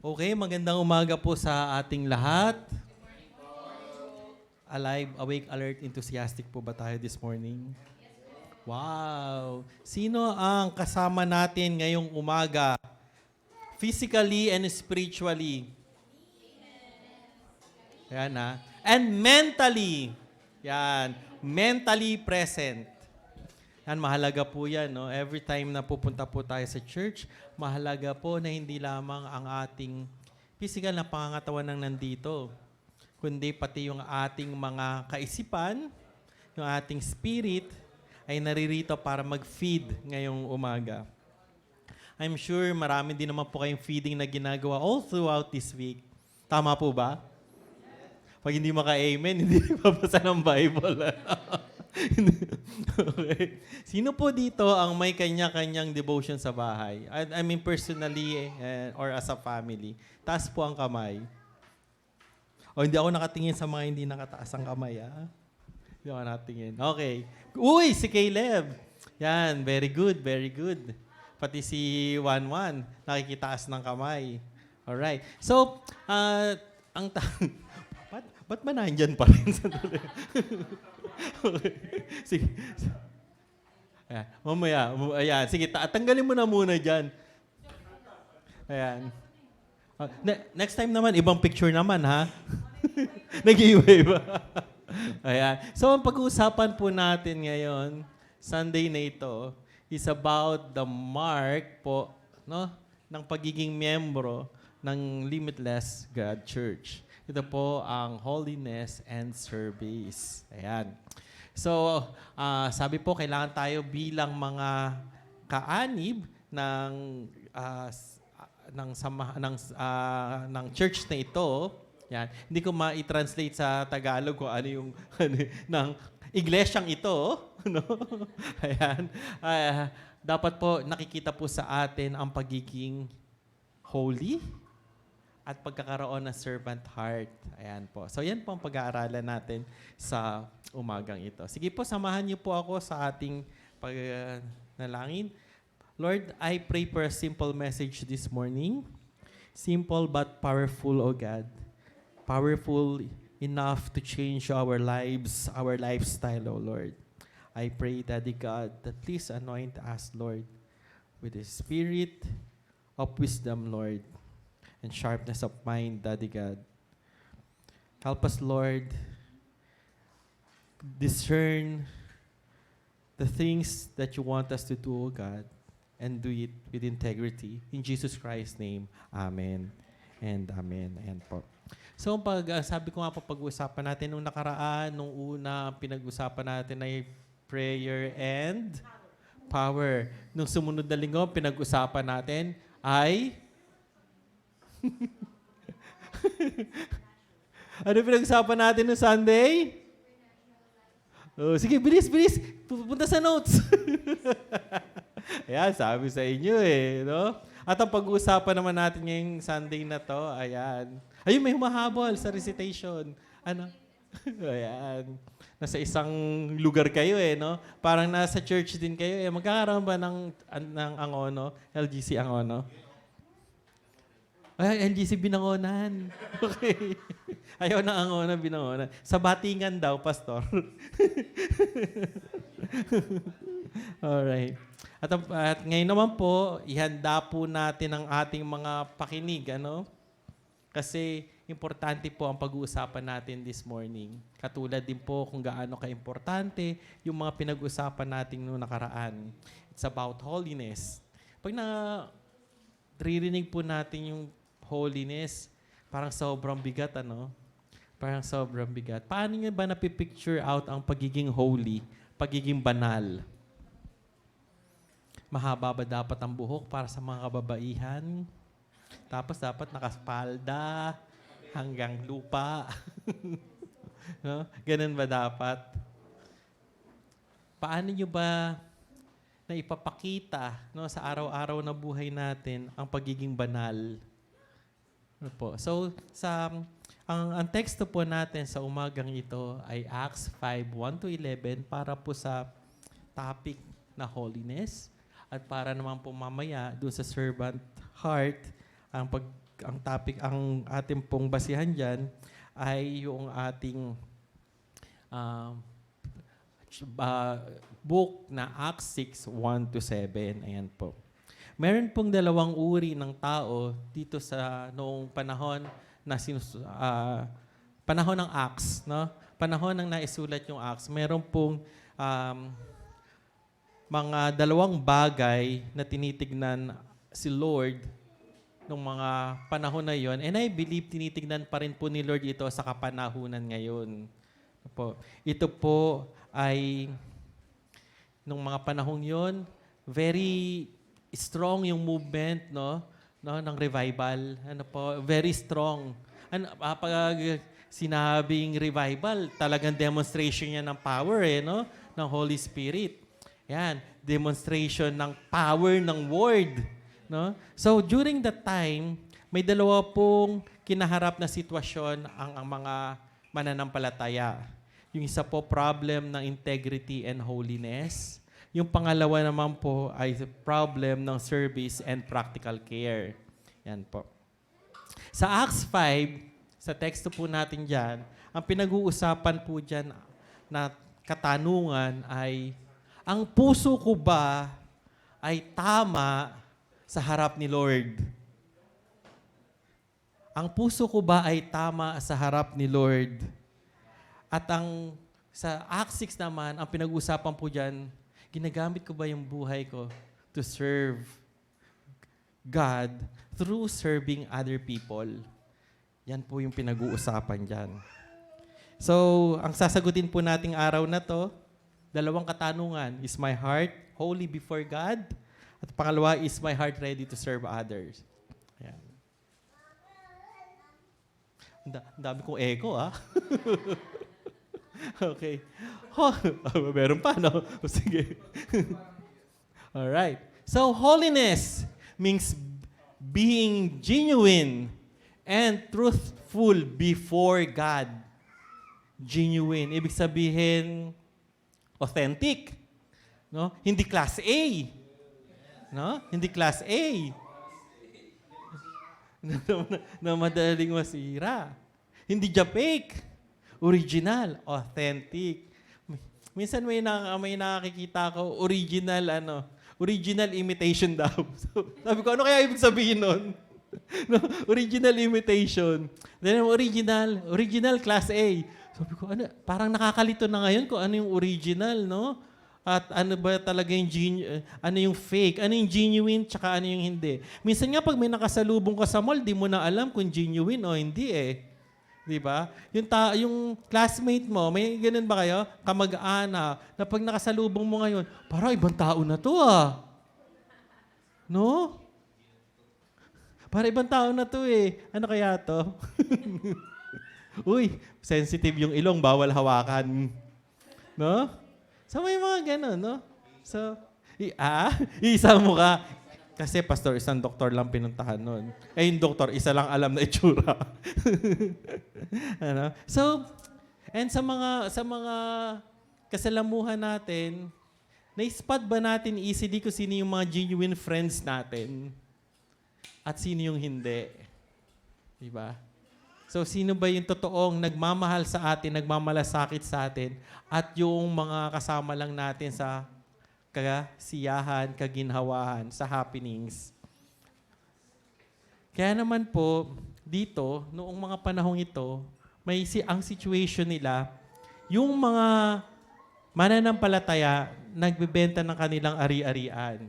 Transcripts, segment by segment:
Okay, magandang umaga po sa ating lahat. Alive, awake, alert, enthusiastic po ba tayo this morning? Wow! Sino ang kasama natin ngayong umaga? Physically and spiritually. Yan ha. And mentally. Yan. Mentally present. Yan, mahalaga po yan. No? Every time na pupunta po tayo sa church, mahalaga po na hindi lamang ang ating physical na pangangatawan ng nandito, kundi pati yung ating mga kaisipan, yung ating spirit, ay naririto para mag-feed ngayong umaga. I'm sure marami din naman po kayong feeding na ginagawa all throughout this week. Tama po ba? Pag hindi maka-amen, hindi papasa ng Bible. Okay. Sino po dito ang may kanya-kanyang devotion sa bahay? I mean personally or as a family. Taas po ang kamay. O hindi ako nakatingin sa mga hindi nakataas ang kamay. Hindi ako nakatingin. Okay. Uy, si Caleb. Yan, very good, very good. Pati si Wanwan, nakikitaas ng kamay. Alright. So, ang ba't ba nandyan pa rin? Okay. Sige. Ayan. Mamaya. Ayan. Sige, tanggalin mo na muna dyan. Ayan. Next time naman, ibang picture naman, ha? Nag-iiba. Ayan. So, ang pag-uusapan po natin ngayon, Sunday na ito, is about the mark po, no, ng pagiging miyembro ng Limitless God Church. Ito po ang holiness and service. Ayan. So, sabi po, kailangan tayo bilang mga kaanib ng church na ito. Yan. Hindi ko ma-translate sa Tagalog kung ano yung ng iglesyang ito, no? Ayan. Dapat po nakikita po sa atin ang pagiging holy at pagkakaroon ng servant heart. Ayan po. So yan po ang pag-aaralan natin sa umagang ito. Sige po, samahan niyo po ako sa ating pagnalangin. Lord, I pray for a simple message this morning. Simple but powerful, O God. Powerful enough to change our lives, our lifestyle, O Lord. I pray, Daddy God, that please anoint us, Lord, with the spirit of wisdom, Lord, and sharpness of mind, Daddy God. Help us, Lord, discern the things that you want us to do, O God, and do it with integrity. In Jesus Christ's name, Amen and Amen. Ayan po. So, sabi ko nga po, pag-uusapan natin nung nakaraan, nung una, pinag-usapan natin ay prayer and power. Nung sumunod na linggo, pinag-usapan natin ay ano pinag-usapan natin no Sunday? Oh, sige, bilis. Pupunta sa notes. Ayan, sabi sa inyo no? At ang pag-uusapan naman natin ngayong Sunday na to, ayan. Ayun, may humahabol sa recitation. Ano? Ayan. Nasa isang lugar kayo no? Parang nasa church din kayo Magkakaroon ba ng Angono? LGC Angono? Ay, LGC Binangonan. Okay. Ayaw na Angono, Binangonan. Sa Batingan daw, Pastor. Alright. At ngayon naman po, ihanda po natin ang ating mga pakinig, Kasi importante po ang pag-uusapan natin this morning. Katulad din po kung gaano ka-importante yung mga pinag-uusapan natin noong nakaraan. It's about holiness. Pag naririnig po natin yung holiness, parang sobrang bigat, Parang sobrang bigat. Paano nyo ba napipicture out ang pagiging holy, pagiging banal? Mahaba ba dapat ang buhok para sa mga kababaihan? Tapos dapat nakaspalda hanggang lupa. No? Ganun ba dapat? Paano nyo ba na ipapakita sa araw-araw na buhay natin ang pagiging banal? Po? So, ang teksto po natin sa umagang ito ay Acts 5:1-11 para po sa topic na holiness at para naman po mamaya doon sa servant heart ang ang ating pong basihan diyan ay yung ating ah, book na Acts 6:1-7. Ayan po. Meron pong dalawang uri ng tao dito sa noong panahon na panahon ng Acts, no? Panahon ng naisulat yung Acts. Meron pong mga dalawang bagay na tinitignan si Lord nung mga panahon na yon. And I believe tinitignan pa rin po ni Lord ito sa kapanahunan ngayon. Ito po ay nung mga panahong yon, very strong yung movement ng revival. Very strong. Pag sinabing revival, talagang demonstration niya ng power ng Holy Spirit. Yan, demonstration ng power ng word. No? So during that time, may dalawa pong kinaharap na sitwasyon ang mga mananampalataya. Yung isa po, problem ng integrity and holiness. Yung pangalawa naman po ay problem ng service and practical care. Yan po. Sa Acts 5, sa teksto po natin dyan, ang pinag-uusapan po dyan na katanungan ay, ang puso ko ba ay tama sa harap ni Lord? Ang puso ko ba ay tama sa harap ni Lord? At sa Acts 6 naman, ang pinag-uusapan po dyan, ginagamit ko ba yung buhay ko to serve God through serving other people? Yan po yung pinag-uusapan dyan. So, ang sasagutin po nating araw na to, dalawang katanungan, is my heart holy before God? At pangalawa, is my heart ready to serve others? Yan. Ang dami kong echo, Okay. Meron pa, no? Sige. Alright. So, holiness means being genuine and truthful before God. Genuine. Ibig sabihin, authentic. No? Hindi class A. No? Hindi class A. na madaling masira. Hindi siya fake. Original, authentic. Minsan may nakikita ko, original imitation daw. So, sabi ko, ano kaya ibig sabihin nun? No, original imitation. Then original class A. Sabi ko, parang nakakalito na ngayon kung ano yung original, no? At ano ba talaga yung ano yung fake, ano yung genuine, tsaka ano yung hindi. Minsan nga pag may nakasalubong ka sa mall, di mo na alam kung genuine o hindi Di ba? Yung classmate mo, may ganun ba kayo? Kamag-anak, na pag nakasalubong mo ngayon, parang ibang tao na to No? Parang ibang tao na to Ano kaya to? Uy, sensitive yung ilong, bawal hawakan. No? So may mga ganun, no? So, isa mo ka. Kasi pastor, isang doktor lang pinuntahan nun. Yung doktor, isa lang alam na itsura. So, and sa mga kasalamuhan natin, na-spot ba natin easily kung sino yung mga genuine friends natin? At sino yung hindi? Diba? So, sino ba yung totoong nagmamahal sa atin, nagmamalasakit sa atin, at yung mga kasama lang natin sa kasiyahan, kaginhawahan, sa happenings. Kaya naman po, dito, noong mga panahong ito, ang situation nila, yung mga mananampalataya, nagbebenta ng kanilang ari-arian.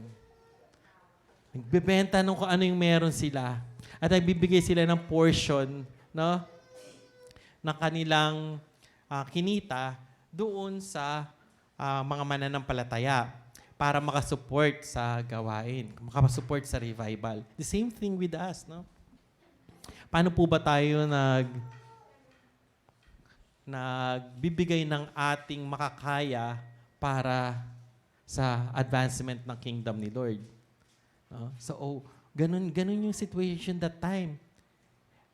Nagbebenta ng kung ano yung meron sila. At nagbibigay sila ng portion, ng kanilang kinita doon sa mga mananampalataya para makasupport sa gawain, makasupport sa revival. The same thing with us, no? Paano po ba tayo nagbibigay ng ating makakaya para sa advancement ng kingdom ni Lord? No? So, ganun yung situation that time.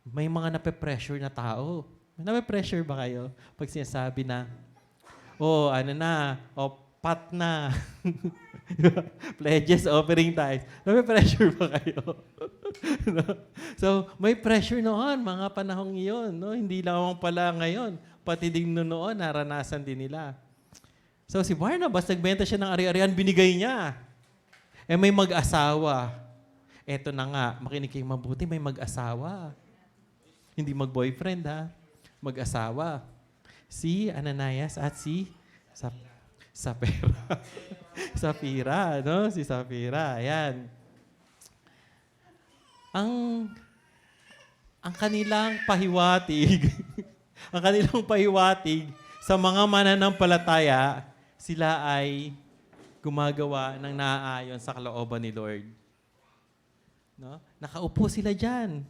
May mga nape-pressure na tao. Nape-pressure ba kayo pag sinasabi na, pat na. Pledges, offering tithes. Pressure ba kayo? No? So, may pressure noon, mga panahong iyon. No? Hindi lang pala ngayon. Pati din noon, naranasan din nila. So, si Barnabas, nagbenta siya ng ari-arian, binigay niya. May mag-asawa. Eto na nga, makinig kayong mabuti, may mag-asawa. Hindi mag-boyfriend, ha? Mag-asawa. Si Ananias at si Sapphira. Sapphira, no? Si Sapphira, ayan. Ang kanilang pahiwatig, ang kanilang pahiwatig sa mga mananampalataya, sila ay gumagawa ng naaayon sa kalooban ni Lord. No? Nakaupo sila dyan.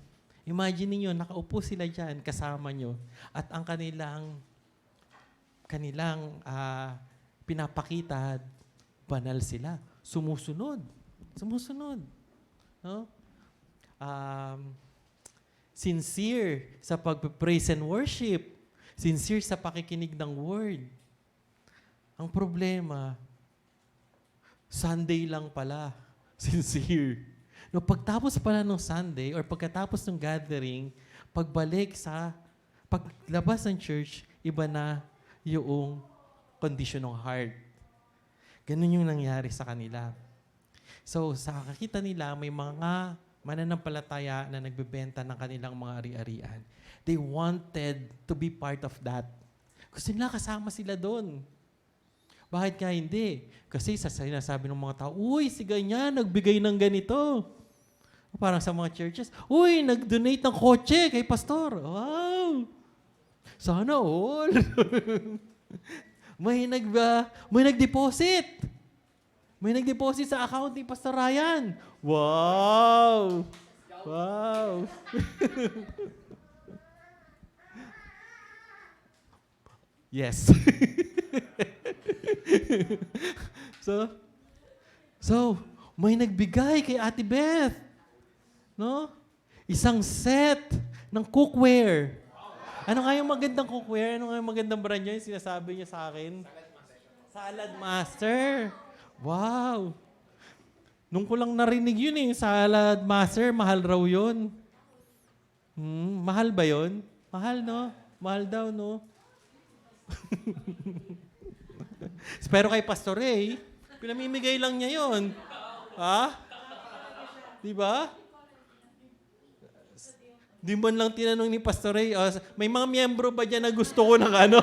Imagine niyo, nakaupo sila dyan kasama nyo. At ang kanilang pinapakita, banal sila. Sumusunod. No? Sincere sa pag-praise and worship. Sincere sa pakikinig ng word. Ang problema, Sunday lang pala. Sincere. No, pagtapos pala ng Sunday or pagkatapos ng gathering, paglabas ng church, iba na yung condition ng heart. Ganun yung nangyari sa kanila. So, sa kakita nila, may mga mananampalataya na nagbebenta ng kanilang mga ari-arian. They wanted to be part of that. Gusto nila kasama sila doon. Bakit nga hindi? Kasi sa sinasabi ng mga tao, uy, si ganyan, nagbigay ng ganito. Parang sa mga churches, uy, nag-donate ng kotse kay pastor. Wow! Sana all. May nag-deposit. May nag-deposit sa account ni Pastor Ryan. Wow! Wow! Yes. So, may nagbigay kay Ate Beth. No? Isang set ng cookware. Ano nga yung magandang cookware? Ano nga yung magandang brand niya? Yung sinasabi niya sa akin? Salad Master. Wow. Nung ko lang narinig yun Salad Master, mahal raw yun. Mahal ba yun? Mahal, no? Mahal daw, no? Pero kay Pastor Ray, pinamimigay lang niya yun. Ha? Diba? Di man lang tinanong ni Pastor Ray, may mga miyembro ba dyan na gusto ko ng ano?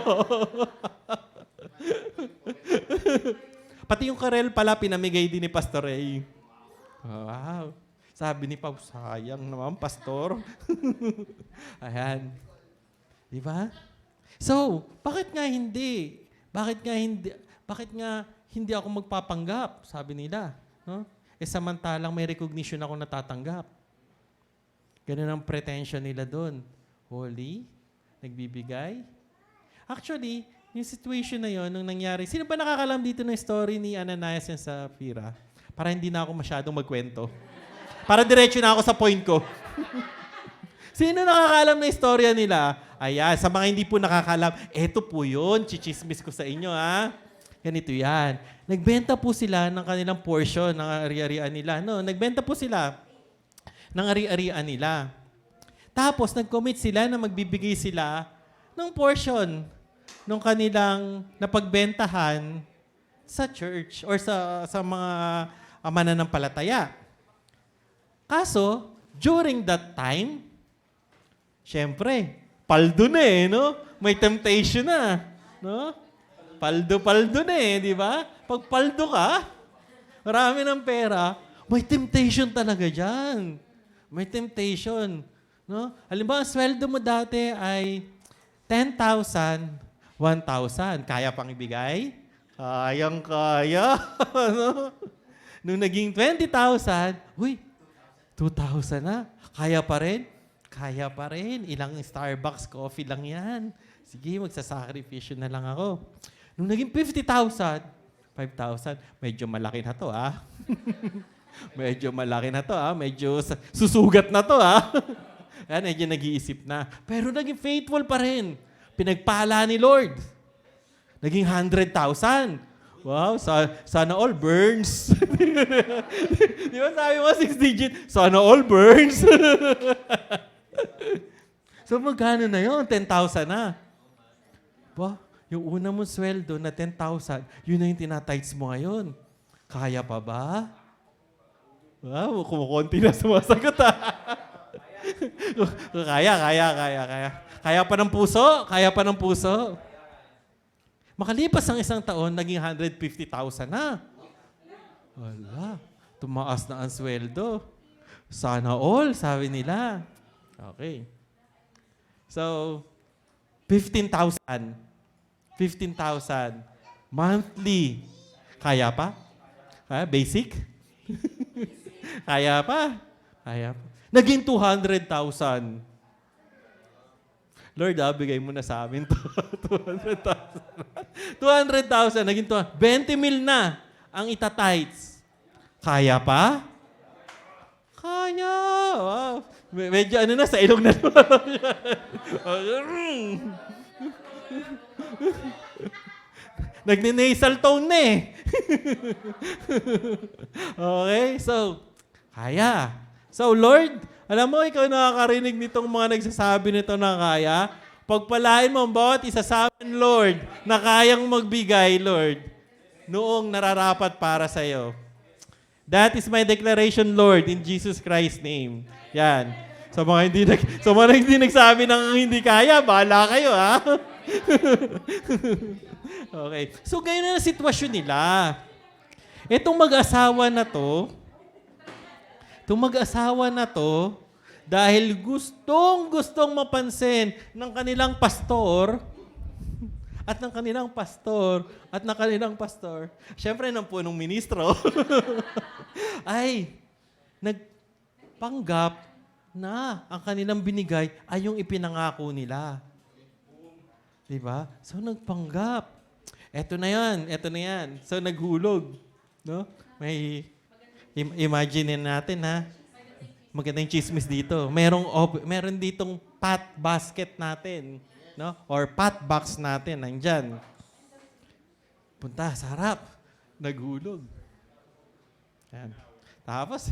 Pati yung Karel pala, pinamigay din ni Pastor Ray. Wow. Sabi ni Pao, sayang naman, Pastor. Ayan. Di ba? So, bakit nga hindi? Bakit nga hindi ako magpapanggap? Sabi nila. No? Samantalang may recognition ako natatanggap. Ganun ang pretension nila doon. Holy, nagbibigay. Actually, yung situation na yon nung nangyari, sino ba nakakalam dito ng story ni Ananias and Sapphira? Para hindi na ako masyadong magkwento. Para diretso na ako sa point ko. Sino nakakalam na istorya nila? Ayan, sa mga hindi po nakakalam, eto po yun, chichismis ko sa inyo, ha? Ganito yan. Nagbenta po sila ng kanilang portion ng ari-arian nila. No, nagbenta po sila ng ari-arian nila. Tapos, nag-commit sila na magbibigay sila ng portion ng kanilang napagbentahan sa church or sa mga mananampalataya. Kaso, during that time, syempre, paldo na no? May temptation na, no? Paldo na di ba? Pag paldo ka, marami ng pera, may temptation talaga dyan. May temptation. No? Halimbawa, ang sweldo mo dati ay 10,000, 1,000. Kaya pang ibigay? Kayang-kaya. No? Nung naging 20,000, 2,000 na. Kaya pa rin? Kaya pa rin. Ilang Starbucks coffee lang yan. Sige, magsasacrifice na lang ako. Nung naging 50,000, 5,000, medyo malaki na to, Medyo malaki na to, Medyo susugat na to, Yan, medyo nag-iisip na. Pero naging faithful pa rin. Pinagpala ni Lord. Naging 100,000. Wow, sana all burns. Di ba sabi mo 6 digit? Sana all burns. So magkano na yun? 10,000 na. Ba, yung una mong sweldo na 10,000, yun na yung tinatights mo ngayon. Kaya pa ba? Wow, kumukunti na sumasagot ha. Kaya. Kaya pa ng puso? Kaya pa ng puso? Makalipas ang isang taon, naging 150,000 na. Wala. Tumaas na ang sweldo. Sana all, sabi nila. Okay. So, 15,000. 15,000. Monthly. Kaya pa? Basic? Kaya pa? Kaya pa. Naging 200,000. Lord, bigay mo na sa amin to. 200,000. 200,000. Naging 20 mil na ang itatights. Kaya pa? Kaya. Wow. Medyo na, sa ilong na. Nagne-nasal tone na eh. Okay, so, kaya. So, Lord, alam mo, ikaw nakakarinig nitong mga nagsasabi nito na kaya. Pagpalain mo ang bawat isa sa amin, Lord, na kayang magbigay, Lord, noong nararapat para sa iyo. That is my declaration, Lord, in Jesus Christ's name. Yan. Sa mga hindi nagsabi ng hindi kaya, bahala kayo, ha? Okay. So, ganyan na sitwasyon nila. Itong mag-asawa na to, dahil gustong mapansin ng kanilang pastor, at ng kanilang pastor, syempre ng punong ministro, ay nagpanggap na ang kanilang binigay ay yung ipinangako nila. Diba? So, nagpanggap. Eto na yan. So, naghulog. No? May, imagine natin, ha? Magandang chismis dito. Meron ditong pot basket natin. No? Or pot box natin. Nandyan. Punta sa harap. Naghulog. Yan. Tapos,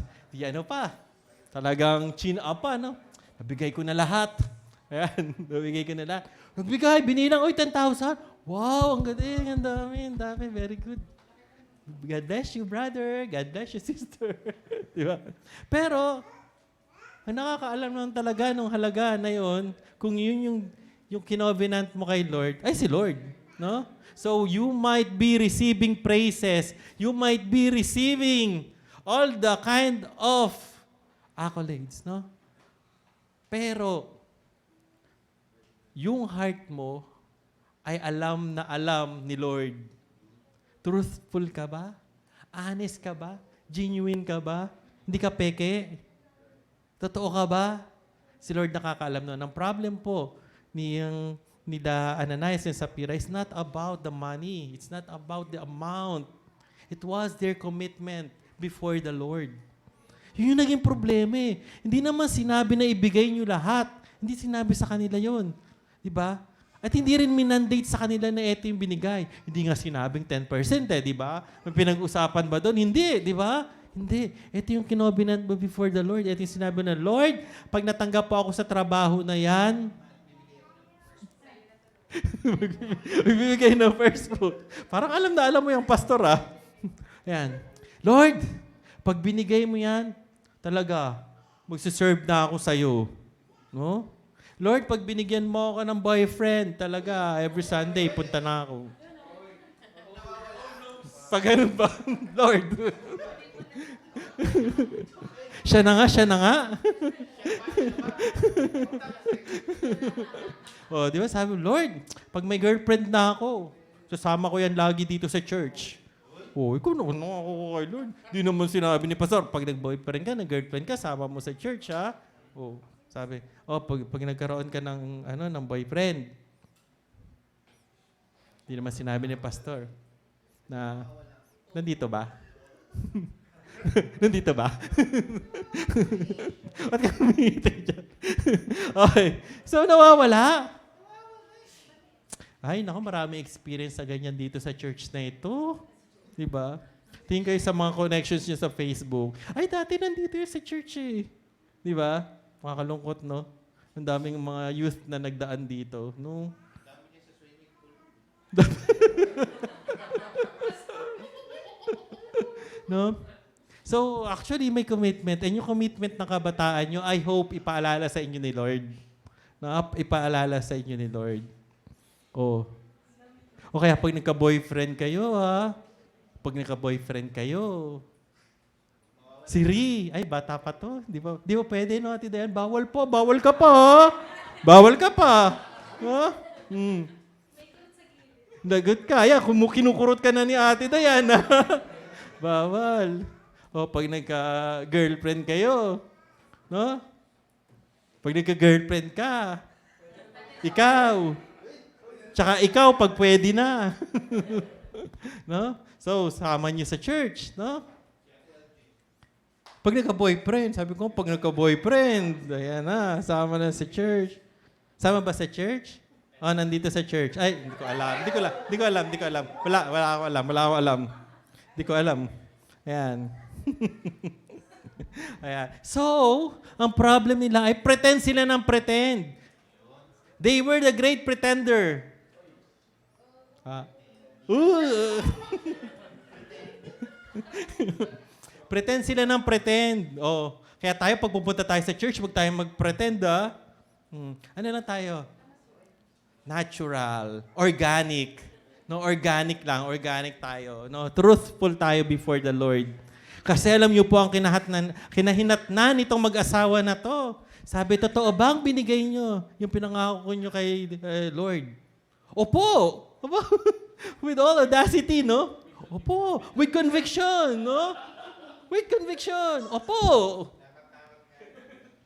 talagang chin up pa, no? Nabigay ko na lahat. Ayan, nabigay ko na lahat. Nagbigay, binilang, 10,000. Wow, ang galing, ang dami, very good. God bless you, brother. God bless you, sister. Diba? Pero, ang nakakaalam naman talaga nung halaga na yon, kung yun yung kinovenant mo kay Lord, ay si Lord. No? So, you might be receiving praises. You might be receiving all the kind of accolades. No? Pero, yung heart mo ay alam na alam ni Lord. Truthful ka ba? Honest ka ba? Genuine ka ba? Hindi ka peke? Totoo ka ba? Si Lord nakakaalam nun. Ang problem po nila Ananias and Sapphira is not about the money. It's not about the amount. It was their commitment before the Lord. Yun yung naging problema eh. Hindi naman sinabi na ibigay nyo lahat. Hindi sinabi sa kanila yon. Diba? At hindi rin minandate sa kanila na ito yung binigay. Hindi nga sinabing 10% diba? May pinag-usapan ba doon? Hindi, diba? Hindi. Ito yung kinovenant mo before the Lord. Ito yung sinabi na, Lord, pag natanggap po ako sa trabaho na yan, magbibigay ng first fruit. Parang alam na alam mo yung pastor, ah. Yan. Lord, pag binigay mo yan, talaga, magsiserve na ako sa'yo. No? Lord, pag binigyan mo ako ng boyfriend, talaga, every Sunday, punta na ako. Pag ganun ba, Lord? Siya na nga. O, di ba, sabi, Lord, pag may girlfriend na ako, sasama ko yan lagi dito sa church. O, ikaw naman ako kay Lord. Di naman sinabi ni Pastor, pag nag-boyfriend ka, nag-girlfriend ka, sama mo sa church, ha? O, sabi, pag nagkaroon ka ng boyfriend, di naman sinabi ni Pastor na, nandito ba? Nandito ba? Ba't ka kumingiti dyan? Okay. So, nawawala. Ay, naku, marami experience sa ganyan dito sa church na ito. Di ba? Tingin kayo sa mga connections niyo sa Facebook. Ay, dati nandito yun sa church eh. Di ba? Makakalungkot, no? Ang daming mga youth na nagdaan dito. No? No? So, actually, may commitment. And yung commitment ng kabataan nyo, I hope ipaalala sa inyo ni Lord. Ipaalala sa inyo ni Lord. Oh. O kaya pag nagka-boyfriend kayo, ha? Pag nagka-boyfriend kayo, si Ri, ay, bata pa to. Di ba pwede, no, Ate Dayan? Bawal po. Bawal ka pa, ha? Bawal ka pa. Ha? Lagot ka. Ayan, kinukurot ka na ni Ate Dayan, ha? Bawal. O, pag nagka-girlfriend kayo, no? Pag nagka-girlfriend ka, ikaw. Tsaka ikaw, pag pwede na. No? So, sama niyo sa church, no? Pag nagka-boyfriend, sabi ko, pag nagka-boyfriend, ayan na, sama na sa church. Sama ba sa church? Oh, nandito sa church. Ay, hindi ko alam. Wala akong alam. Hindi ko alam. Ayan. Ayan. So, ang problem nila ay pretend sila ng pretend. They were the great pretender. Pretend sila ng pretend. Oh, kaya tayo, pag pupunta tayo sa church, wag tayong mag-pretend, ha? Ano lang tayo? Natural. Organic. No, organic lang. Organic tayo. No, truthful tayo before the Lord. Kasi alam niyo po ang kinahinatnan nitong mag-asawa na to. Sabi, totoo ba ang binigay niyo? Yung pinangako niyo kay Lord. Opo! With all audacity, no? Opo! With conviction, no? With conviction. Opo!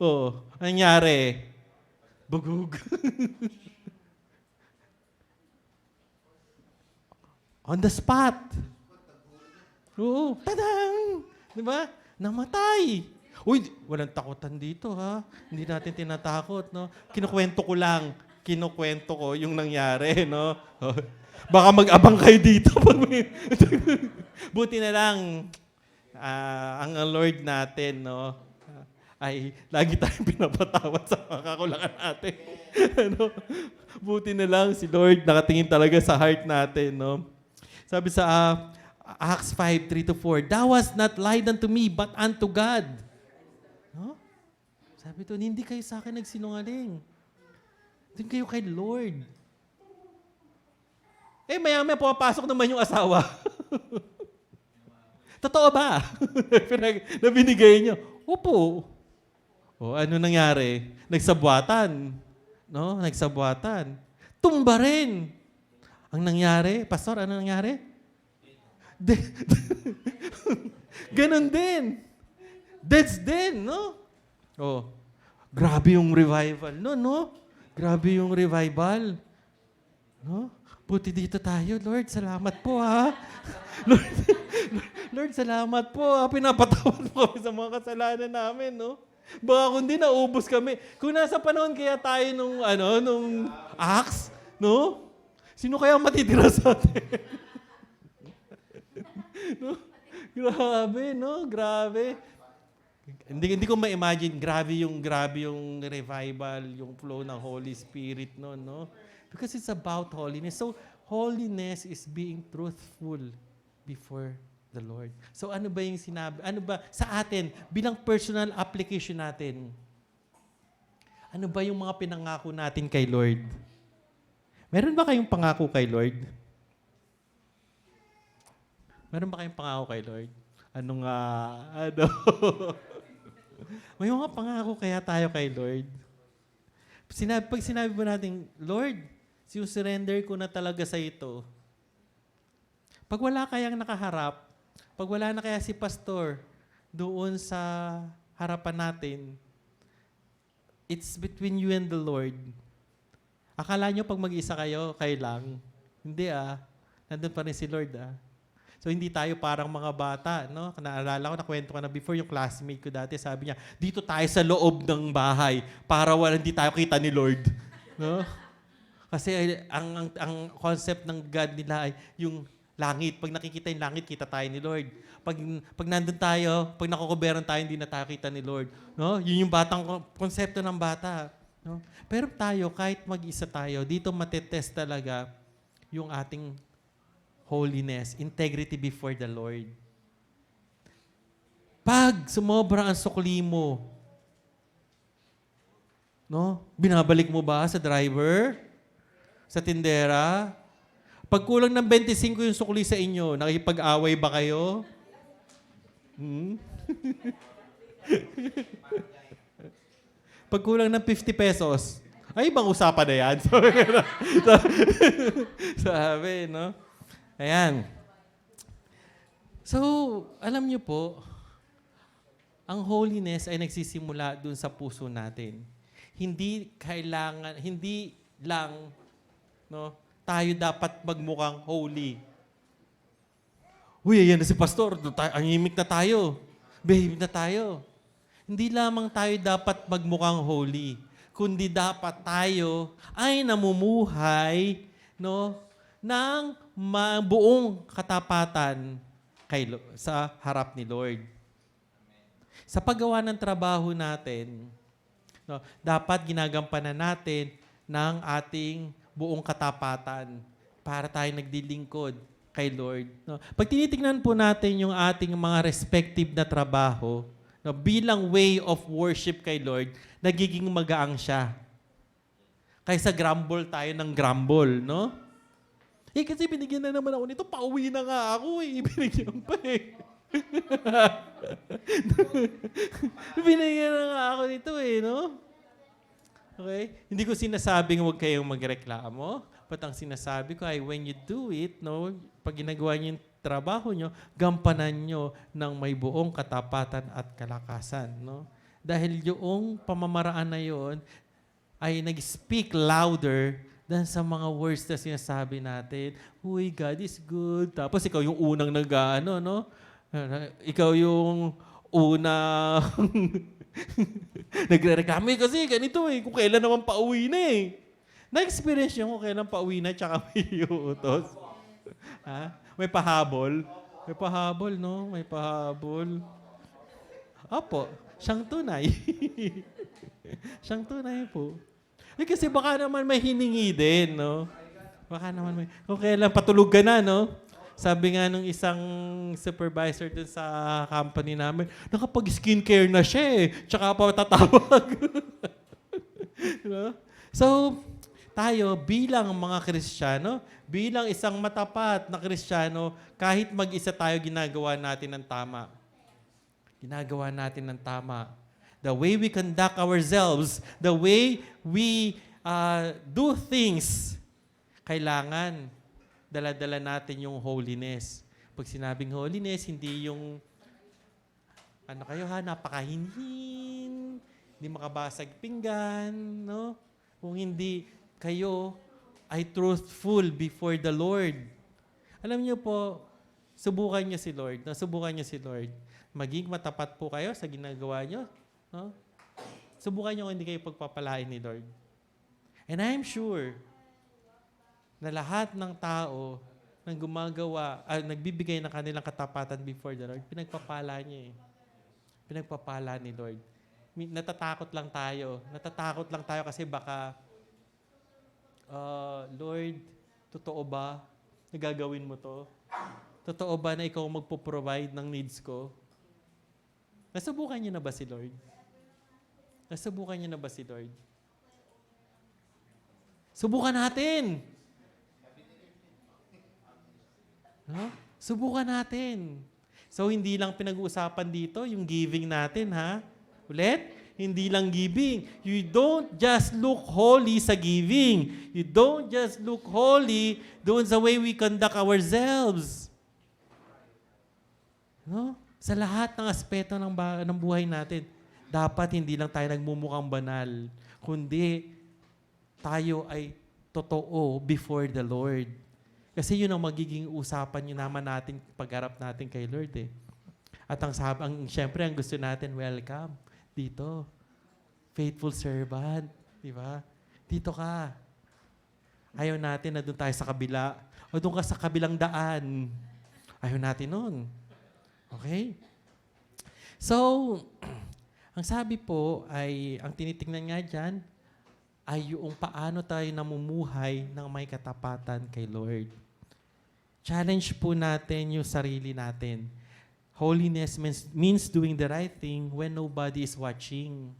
Oh, nangyari? Bugug. On the spot. Oo. Tadang! Di ba? Namatay. Uy, walang takutan dito, ha? Hindi natin tinatakot, no? Kinukwento ko yung nangyari, no? Baka mag-abang kayo dito. Buti na lang, ang Lord natin, no? Ay, lagi tayong pinapatawad sa mga kakulangan natin. Ano? Buti na lang si Lord nakatingin talaga sa heart natin, no? Sabi sa Acts 5:3-4, "Thou hast not lied unto me, but unto God." No? Sabi doon, hindi kayo sa akin nagsinungaling. Doon kayo kay Lord. Maya-maya pumapasok naman yung asawa. Totoo ba? Na binigay niyo? Opo. O, ano nangyari? Nagsabuatan. No? Nagsabuatan. Tumba rin. Ang nangyari, Pastor, ano nangyari? Ganon din. Deaths din, no? Oh, grabe yung revival, no? Grabe yung revival. No? Buti dito tayo, Lord, salamat po, ha? Lord, salamat po, ha? Pinapatawad mo kami sa mga kasalanan namin, no? Baka kundi naubos kami. Kung nasa panahon kaya tayo nung Acts, no? Sino kaya matitira sa atin? No? Grabe, no? Grabe. Hindi ko ma-imagine, grabe yung revival, yung flow ng Holy Spirit, no? Because it's about holiness. So, holiness is being truthful before the Lord. So, ano ba yung sinabi? Ano ba sa atin, bilang personal application natin? Ano ba yung mga pinangako natin kay Lord? Meron ba kayong pangako kay Lord? Meron ba kayong pangako kay Lord? May mga pangako kaya tayo kay Lord? Pag sinabi mo natin, Lord, surrender ko na talaga sa ito. Pag wala kayang nakaharap, pag wala na kaya si pastor doon sa harapan natin, it's between you and the Lord. Akala nyo pag mag-isa kayo, kayo lang. Hindi nandun pa rin si Lord So hindi tayo parang mga bata, no? Naalala ko, nakwento ko na before, yung classmate ko dati, sabi niya, dito tayo sa loob ng bahay para hindi tayo kita ni Lord. No? Kasi ang concept ng God nila ay yung langit. Pag nakikita yung langit, kita tayo ni Lord. Pag nandun tayo, pag nakukuberan tayo, hindi na tayo kita ni Lord. No? Yun yung konsepto ng bata. No? Pero tayo, kahit mag-isa tayo, dito matetest talaga yung ating holiness, integrity before the Lord. Pag sumobra ang sukli mo, no? Binabalik mo ba sa driver? Sa tindera? Pag kulang ng 25 yung sukli sa inyo, nakipag-away ba kayo? Pag kulang ng 50 pesos, ay, ibang usapan na yan. Sabi, no? Ayan. So, alam niyo po, ang holiness ay nagsisimula dun sa puso natin. Hindi lang, no, tayo dapat magmukhang holy. Uy, ayan na si pastor, angimik na tayo. Behave na tayo. Hindi lamang tayo dapat magmukhang holy, kundi dapat tayo ay namumuhay, no, ng buong katapatan sa harap ni Lord. Sa paggawa ng trabaho natin, no, dapat ginagampanan natin ng ating buong katapatan para tayo nagdilingkod kay Lord. No? Pag tinitingnan po natin yung ating mga respective na trabaho, no, bilang way of worship kay Lord, nagiging magaang siya. Kaysa grumble tayo ng grumble, no? Kasi binigyan na naman ako nito, pauwi na nga ako eh. Binigyan pa eh. Binigyan na nga ako nito eh, no? Okay? Hindi ko sinasabing huwag kayong magreklamo. But ang sinasabi ko ay when you do it, no, pag ginagawa niyo yung trabaho niyo, gampanan niyo ng may buong katapatan at kalakasan. No? Dahil yung pamamaraan na yon ay nag-speak louder than sa mga words na sinasabi natin. Uy, God is good. Tapos ikaw yung unang nag-ano, no? Ikaw yung unang nagre-reklamo kasi ganito eh. Kung kailan naman pauwi na eh. Na-experience niyo kung kailan pauwi na tsaka may utos. Ha? May pahabol. May pahabol, no? May pahabol. Opo, siyang tunay. Siyang tunay po. Kasi baka naman may hiningi din, no? Baka naman may... Kung kailan patulog ka na, no? Sabi nga nung isang supervisor dun sa company namin, nakapag-skincare na siya eh. Tsaka pa tatawag. No? So, tayo bilang mga Kristiyano, bilang isang matapat na Kristiyano, kahit mag-isa tayo ginagawa natin ng tama. Ginagawa natin ng tama. The way we conduct ourselves, the way we do things, kailangan dala-dala natin yung holiness. Pag sinabing holiness, hindi yung napakahinhin, hindi makabasag pinggan, no? Kung hindi kayo ay truthful before the Lord. Alam niyo po, subukan niyo si Lord. Subukan niyo si Lord. Maging matapat po kayo sa ginagawa niyo. No? Subukan niyo kung hindi kayo pagpapalain ni Lord. And I'm sure na lahat ng tao nang nagbibigay ng kanilang katapatan before the Lord, pinagpapala niya eh. Pinagpapala ni Lord. Natatakot lang tayo. Natatakot lang tayo kasi baka, Lord, totoo ba na gagawin mo to? Totoo ba na ikaw magpo-provide ng needs ko? Nasubukan niyo na ba si Lord? Nasubukan niyo na ba si Lord? Subukan natin. No? Subukan natin. So, hindi lang pinag-uusapan dito yung giving natin, ha? Ulit? Hindi lang giving. You don't just look holy sa giving. You don't just look holy doon sa way we conduct ourselves. No? Sa lahat ng aspeto ng buhay natin, dapat hindi lang tayo nagmumukhang banal, kundi tayo ay totoo before the Lord. Kasi yun ang magiging usapan yun naman natin pagharap natin kay Lord eh. At syempre ang gusto natin, welcome dito. Faithful servant, di ba? Dito ka. Ayaw natin na doon tayo sa kabila. O doon ka sa kabilang daan. Ayaw natin nun. Okay? So, ang sabi po ay, ang tinitingnan nga dyan, ay yung paano tayo namumuhay ng may katapatan kay Lord. Challenge po natin yung sarili natin. Holiness means doing the right thing when nobody is watching.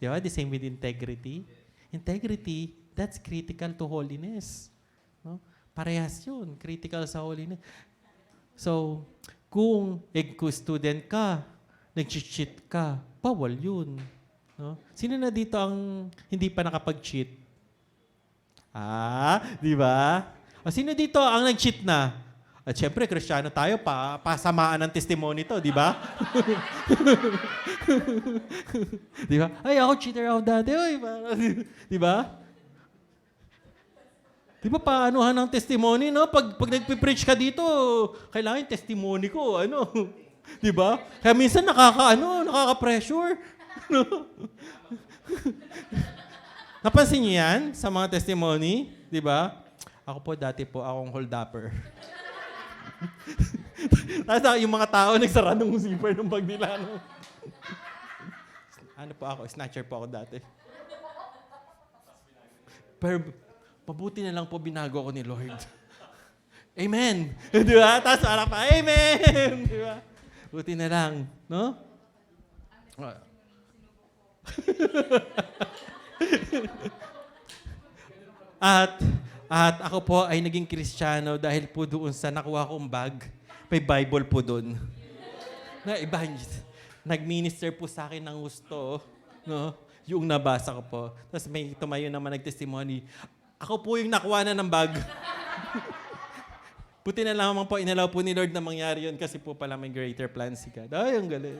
Di ba? The same with integrity. Integrity, that's critical to holiness. No? Parehas yun. Critical sa holiness. So, kung student ka, nag-cheat ka, bawal yun. No? Sino na dito ang hindi pa nakapag-cheat? Di ba? O sino dito ang nag-cheat na? At syempre, Kristiyano tayo, pasamaan ng testimony to, di ba? Di ba? Ay, ako cheater ako dati. Oy, di ba? Di ba paanuhan ng testimony, no? Pag nagpipreach ka dito, kailangan yung testimony ko, Di ba? Kaya minsan nakaka-pressure. No? Napansin niyo yan sa mga testimony? Di ba? Ako po, dati po, akong hold-upper. Tapos yung mga tao nagsara ng zipper ng bag nila. Ano po ako? Snatcher po ako dati. Pero mabuti na lang po binago ako ni Lord. Amen! Di ba? Tapos harap pa, Amen! Di ba? Buti na lang. No? At ako po ay naging Kristiyano dahil po doon sa nakuha kong bag. May Bible po doon. Nag-minister po sa akin ng gusto. No? Yung nabasa ko po. Tapos may tumayo naman nag-testimony. Ako po yung nakuha na ng bag. Buti na lamang po, inalaw po ni Lord na mangyari yun kasi po pala may greater plan si God. Ay, ang galing.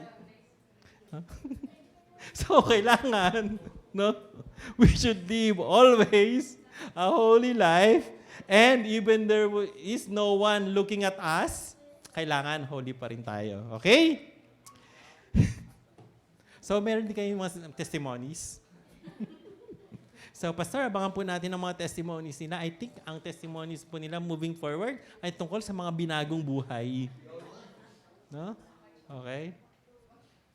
So, kailangan, no? We should live always a holy life, and even there is no one looking at us, kailangan holy pa rin tayo. Okay? So, meron din kayong mga testimonies. So, Pastor, abangan po natin ang mga testimonies nila. I think ang testimonies po nila moving forward ay tungkol sa mga binagong buhay. No? Okay?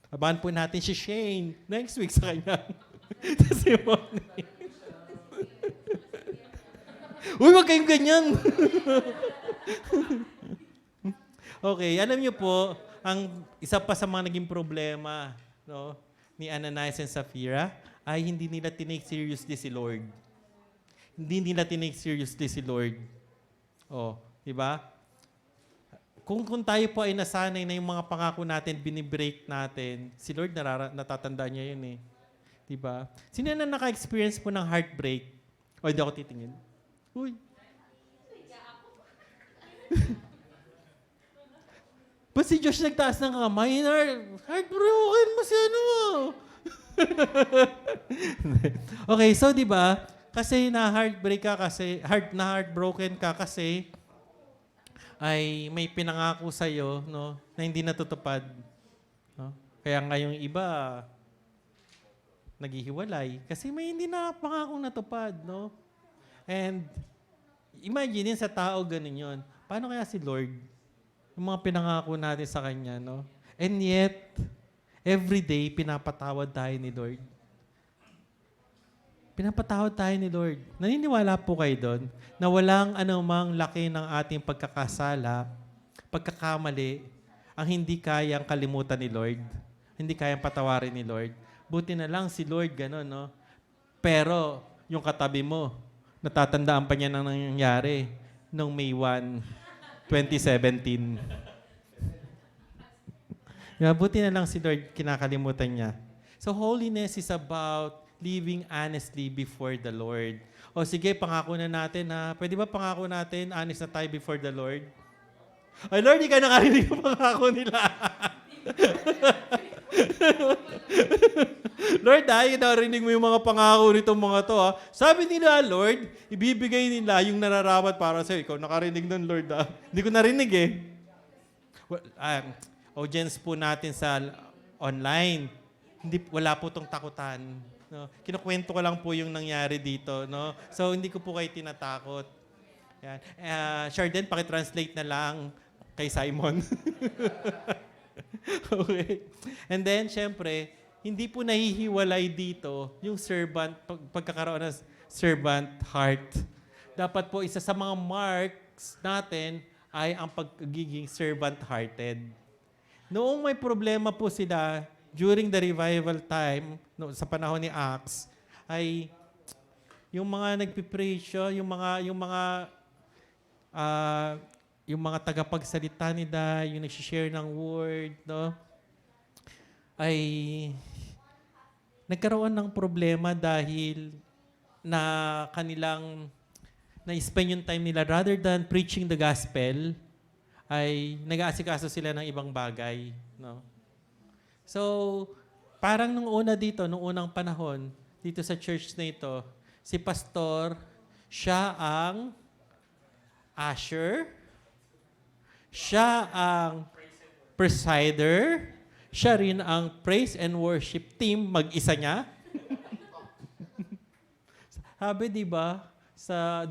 Abangan po natin si Shane next week sa kanyang testimony. Uy, wag kayong ganyan. Okay, alam niyo po, ang isa pa sa mga naging problema, no, ni Ananias and Sapphira ay hindi nila tinake seriously si Lord. Hindi nila tinake seriously si Lord. Oh, di ba? Kung tayo po ay nasanay na yung mga pangako natin, binibreak natin, si Lord natatandaan niya yun eh. Di ba? Sino na naka-experience po ng heartbreak? O, hindi ako titingin. Uy. Ba't si Josh nagtaas ng kamay? Heartbroken mo si ano? Okay, so di ba? Kasi na-heartbreak ka kasi, heartbroken ka kasi ay may pinangako sa'yo, no, na hindi natutupad. No? Kaya nga yung iba, naghihiwalay kasi may hindi na pangakong natupad, no? And imagine sa tao ganun yun. Paano kaya si Lord? Yung mga pinangako natin sa Kanya, no? And yet, every day, pinapatawad tayo ni Lord. Pinapatawad tayo ni Lord. Naniniwala po kayo doon na walang anumang laki ng ating pagkakasala, pagkakamali, ang hindi kayang kalimutan ni Lord. Hindi kayang patawarin ni Lord. Buti na lang si Lord gano'n, no? Pero, yung katabi mo, natatandaan pa niya nang nangyari noong May 1, 2017. Buti na lang si Lord, kinakalimutan niya. So, holiness is about living honestly before the Lord. O sige, pangako na natin ha. Pwede ba pangako natin, honest na tayo before the Lord? Ay, Lord, di ka nakarinig ng pangako nila. Lord, narinig mo yung mga pangako nitong mga to ha. Sabi nila, Lord, ibibigay nila yung nararawat para sa'yo. Ikaw nakarinig nun, Lord ha. Hindi ko narinig eh. Well, audience po natin sa online, wala po tong takutan. No? Kinukwento ko lang po yung nangyari dito. No? So, hindi ko po kayo tinatakot. Yan. Sharden, pakitranslate na lang kay Simon. Okay. And then, syempre, hindi po nahihiwalay dito yung pagkakaroon ng servant heart. Dapat po isa sa mga marks natin ay ang pagiging servant-hearted. Noong may problema po sila during the revival time, sa panahon ni Acts, ay yung mga nagpipreach, yung mga tagapagsalita nila, yung nagsishare ng word, no? Ay nagkaroon ng problema dahil na-spend yung time nila rather than preaching the gospel, ay nag-aasikaso sila ng ibang bagay. No? So, parang nung unang panahon, dito sa church na ito, si pastor, siya ang usher, siya ang presider, siya rin ang praise and worship team, mag-isa niya. Sabi, di ba,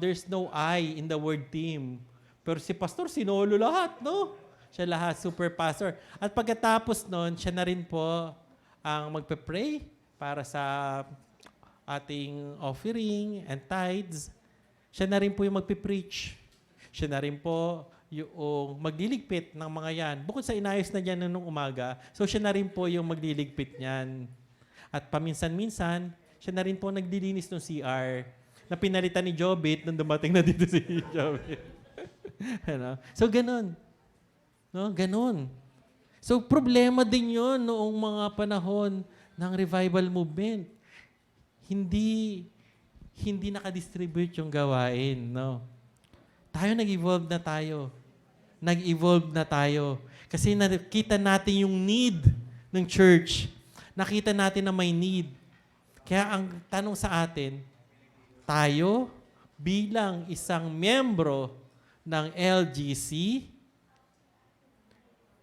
there's no I in the word team. Pero si pastor, sinolo lahat, no? Siya lahat, super pastor. At pagkatapos nun, siya na rin po ang magpe-pray para sa ating offering and tithes. Siya na rin po yung magpe-preach. Siya na rin po yung magliligpit ng mga yan. Bukod sa inayos na dyan nung umaga, so siya na rin po yung magliligpit niyan. At paminsan-minsan, siya na rin po nagdilinis ng CR na pinalitan ni Jobit nung dumating na dito si Jobit. Ano? So, ganun. No? Ganun. So, problema din yun noong mga panahon ng revival movement. Hindi nakadistribute yung gawain. No? Nag-evolve na tayo. Nag-evolve na tayo. Kasi nakita natin yung need ng church. Nakita natin na may need. Kaya ang tanong sa atin, tayo bilang isang miyembro ng LGC,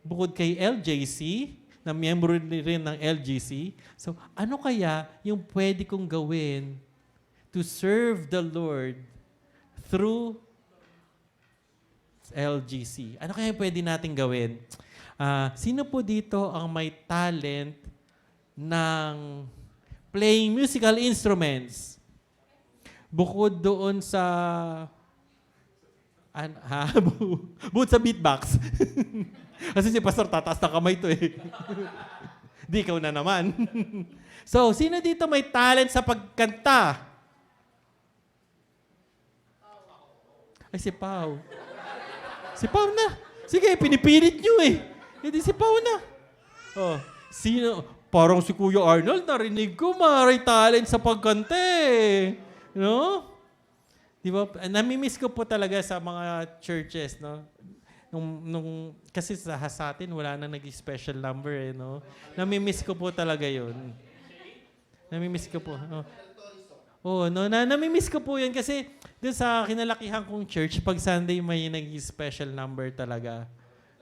bukod kay LJC, na miyembro rin ng LGC, so ano kaya yung pwede kong gawin to serve the Lord through LGC? Ano kaya pwede natin gawin? Sino po dito ang may talent ng playing musical instruments? Bukod doon sa bukod sa beatbox. Kasi si Pastor tataas na kamay to eh. Di ikaw na naman. So, sino dito may talent sa pagkanta? Ay, si Pao. Si Pao na. Sige, pinipilit nyo eh. Hindi si Pao na. Oh, sino? Parang si Kuya Arnold, narinig ko, may talent sa pagkanta eh. No? Di ba? Namimiss ko po talaga sa mga churches, no? Kasi sa atin, wala na nag-special number eh, no? Namimiss ko po talaga yun. Namimiss ko po. No? Oh, no, namimiss ko po yun kasi doon sa kinalakihan kong church, pag Sunday may nag-special number talaga.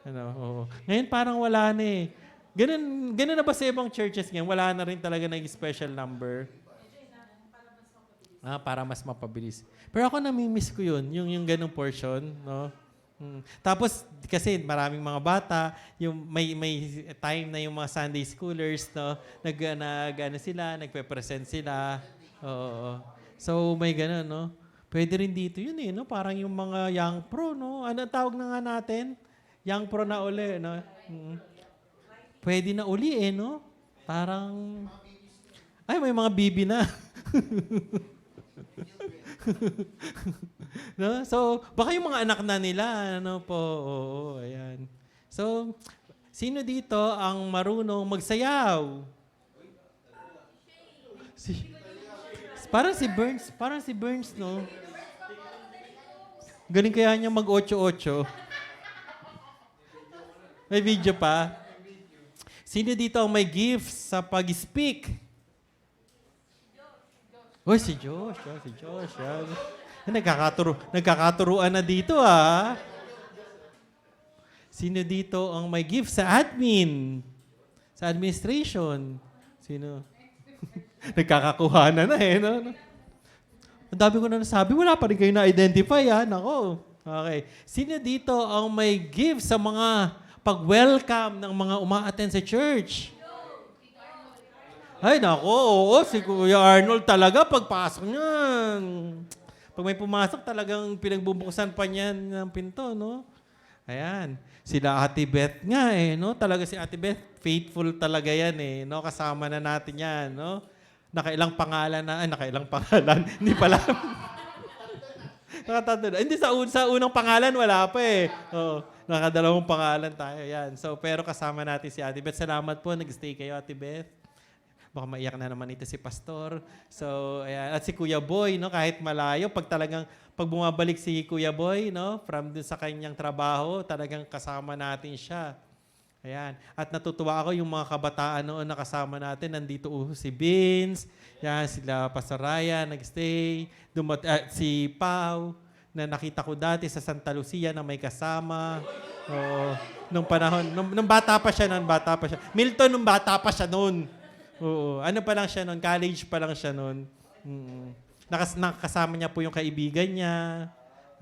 Ano, oh. Ngayon parang wala na eh. Ganun na ba sa ibang churches ngayon? Wala na rin talaga nag-special number. Para mas mapabilis. Pero ako namimiss ko yun, yung ganung portion, no? Tapos, kasi maraming mga bata, yung may time na yung mga Sunday schoolers, no? Nagpe-present sila. Oo. So, may ganun, no? Pwede rin dito yun eh, no? Parang yung mga young pro, no? Ano tawag na nga natin? Young pro na uli, no? Pwede na uli eh, no? Parang, ay, may mga bibi na. No? So, baka yung mga anak na nila, ano po, oo, ayan. So, sino dito ang marunong magsayaw? Parang si Burns, no? Galing kaya niya mag-8-8. May video pa. Sino dito ang may gifts sa pag-speak? Oy, si Josh. Nagkakaturuan na dito, ah. Sino dito ang may gift sa admin? Sa administration? Sino? Nagkakakuhanan na eh. No? Ang dami ko na nasabi, wala pa rin kayo na-identify ha. Nako. Okay. Sino dito ang may give sa mga pag-welcome ng mga uma-attend sa church? Ay, nako. Oo, si Kuya Arnold talaga pagpasok niyan. Pag may pumasok, talagang pinagbubuksan pa niyan ng pinto, no? Ayan. Sila Ate Beth nga eh, no? Talaga si Ate Beth, faithful talaga yan eh, no? Kasama na natin yan, no? Nakailang pangalan na, nakailang pangalan. Hindi pala. Nakatatlo na. Hindi, sa unang pangalan, wala pa eh. Oh, nakadalawang pangalan tayo, yan. So, pero kasama natin si Ate Beth. Salamat po, nag-stay kayo, Ate Beth. Baka maiyak na naman ito si Pastor. So, ayan. At si Kuya Boy, no, kahit malayo, pag bumabalik si Kuya Boy, no, from dun sa kanyang trabaho, talagang kasama natin siya. Ayan. At natutuwa ako yung mga kabataan noon na kasama natin. Nandito si Vince, yan, sila Pastor Ryan, nag-stay. Si Pau, na nakita ko dati sa Santa Lucia na may kasama. Nung panahon, nung bata pa siya. Milton, nung bata pa siya noon. Oo. Ano pa lang siya noon? College pa lang siya noon. Nakasama niya po yung kaibigan niya.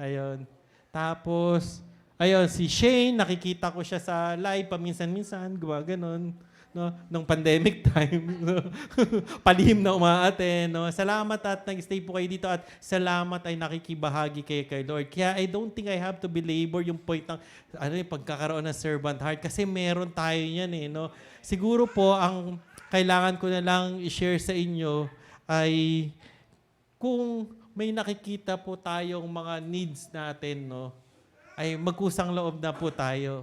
Ayun. Tapos, ayun, si Shane, nakikita ko siya sa live paminsan-minsan, gumaganon. No? Nung pandemic time. No? Palihim na umaaten. No? Salamat at nag-stay po kayo dito at salamat ay nakikibahagi kayo kay Lord. Kaya I don't think I have to belabor yung point ng yung pagkakaroon ng servant heart kasi meron tayo yan eh. No? Siguro po, ang kailangan ko na lang i-share sa inyo ay kung may nakikita po tayong mga needs natin, no, ay magkusang loob na po tayo.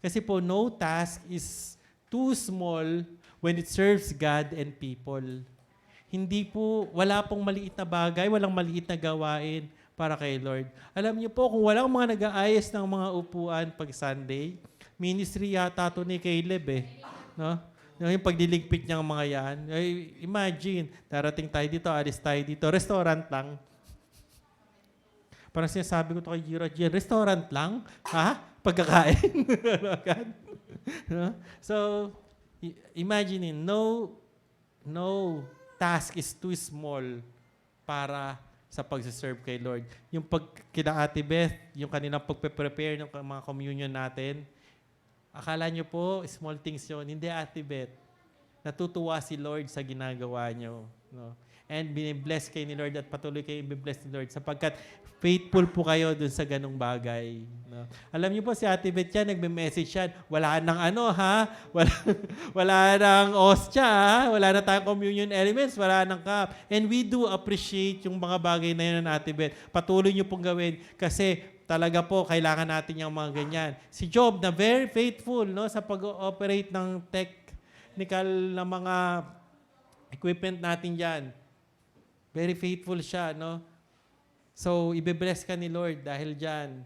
Kasi po, no task is too small when it serves God and people. Hindi po, wala pong maliit na bagay, walang maliit na gawain para kay Lord. Alam niyo po, kung walang mga nag-aayos ng mga upuan pag Sunday, ministry yata ito ni Caleb eh. No? Yung pagdiligpit niyang mga yan, ay, imagine, darating tayo dito, alis tayo dito, restaurant lang. Parang sinasabi ko to kay Giro, restaurant lang? Ha? Pagkakain? So, imagine, no task is too small para sa pag-serve kay Lord. Yung kina Ate Beth, yung kanilang pagpe-prepare ng mga communion natin, akala nyo po, small things yun. Hindi, Ate Beth. Natutuwa si Lord sa ginagawa nyo. No? And binibless kayo ni Lord at patuloy kayo i-bless ni Lord sapagkat faithful po kayo dun sa ganung bagay. No? Alam niyo po si Ate Beth yan, nagme-message yan, wala nang wala nang ostya, wala na tayong communion elements, wala nang cup. And we do appreciate yung mga bagay na yun ng Ate Beth. Patuloy niyo pong gawin kasi talaga po, kailangan natin yung mga ganyan. Si Job na very faithful no, sa pag-operate ng technical na mga equipment natin dyan. Very faithful siya, no? So, ibe-bless ka ni Lord dahil dyan.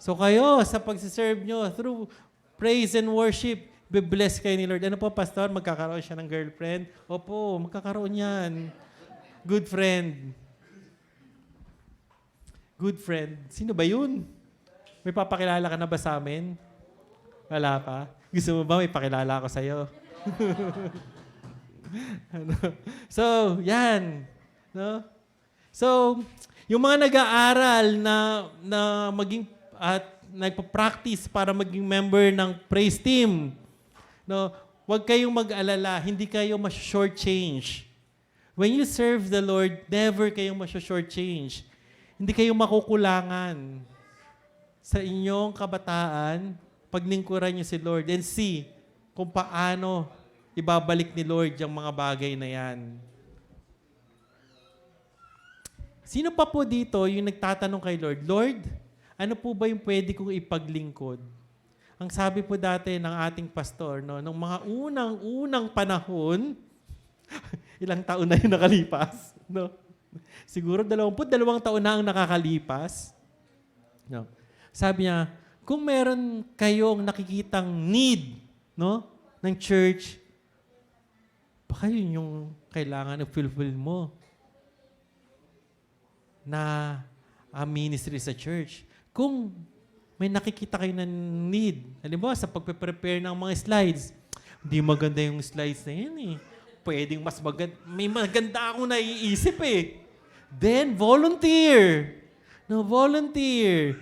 So, kayo, sa pagsiserve nyo, through praise and worship, ibe-bless kayo ni Lord. Ano po, Pastor? Magkakaroon siya ng girlfriend? Opo, magkakaroon yan. Good friend. Good friend. Sino ba yun? May papakilala ka na ba sa amin? Wala pa? Gusto mo ba may pakilala ako sa'yo? So, yan. No? So, yung mga nag-aaral na maging at nagpa-practice para maging member ng praise team, no, huwag kayong mag-alala, hindi kayo ma-shortchange. When you serve the Lord, never kayong ma-shortchange. Hindi kayo makukulangan sa inyong kabataan, paglingkuran niyo si Lord and see kung paano ibabalik ni Lord yung mga bagay na yan. Sino pa po dito yung nagtatanong kay Lord, Lord, ano po ba yung pwede kong ipaglingkod? Ang sabi po dati ng ating pastor, no, nung mga unang panahon, ilang taon na yung nakalipas? No? Siguro 22 taon na ang nakakalipas. No? Sabi niya, kung meron kayong nakikitang need, no, ng church, baka yun yung kailangan i-fulfill mo na ministry sa church. Kung may nakikita kayo na need, halimbawa sa pagpe-prepare ng mga slides, hindi maganda yung slides na yan eh. pwedeng mas maganda. May maganda akong naiisip eh. Then, volunteer. No, volunteer.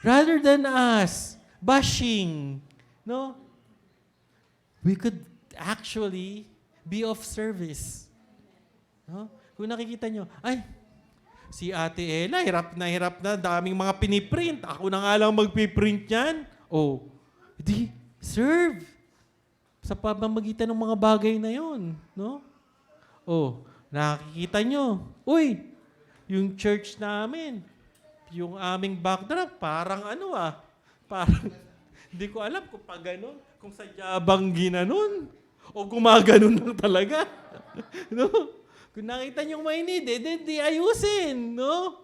Rather than us bashing, no? We could actually be of service. No? Kung nakikita nyo, ay, si Ate Ella, hirap na, daming mga piniprint. Ako na nga lang magpiprint yan. Oh, di, serve. Sa pamamagitan ng mga bagay na yon, no? Oh, nakikita nyo, uy, yung church namin, yung aming backdrop, parang parang, hindi ko alam kung pa ganun, kung sadya bang ginanon, o gumaganon lang talaga. No? Kung nakita nyo may need, di ayusin, no?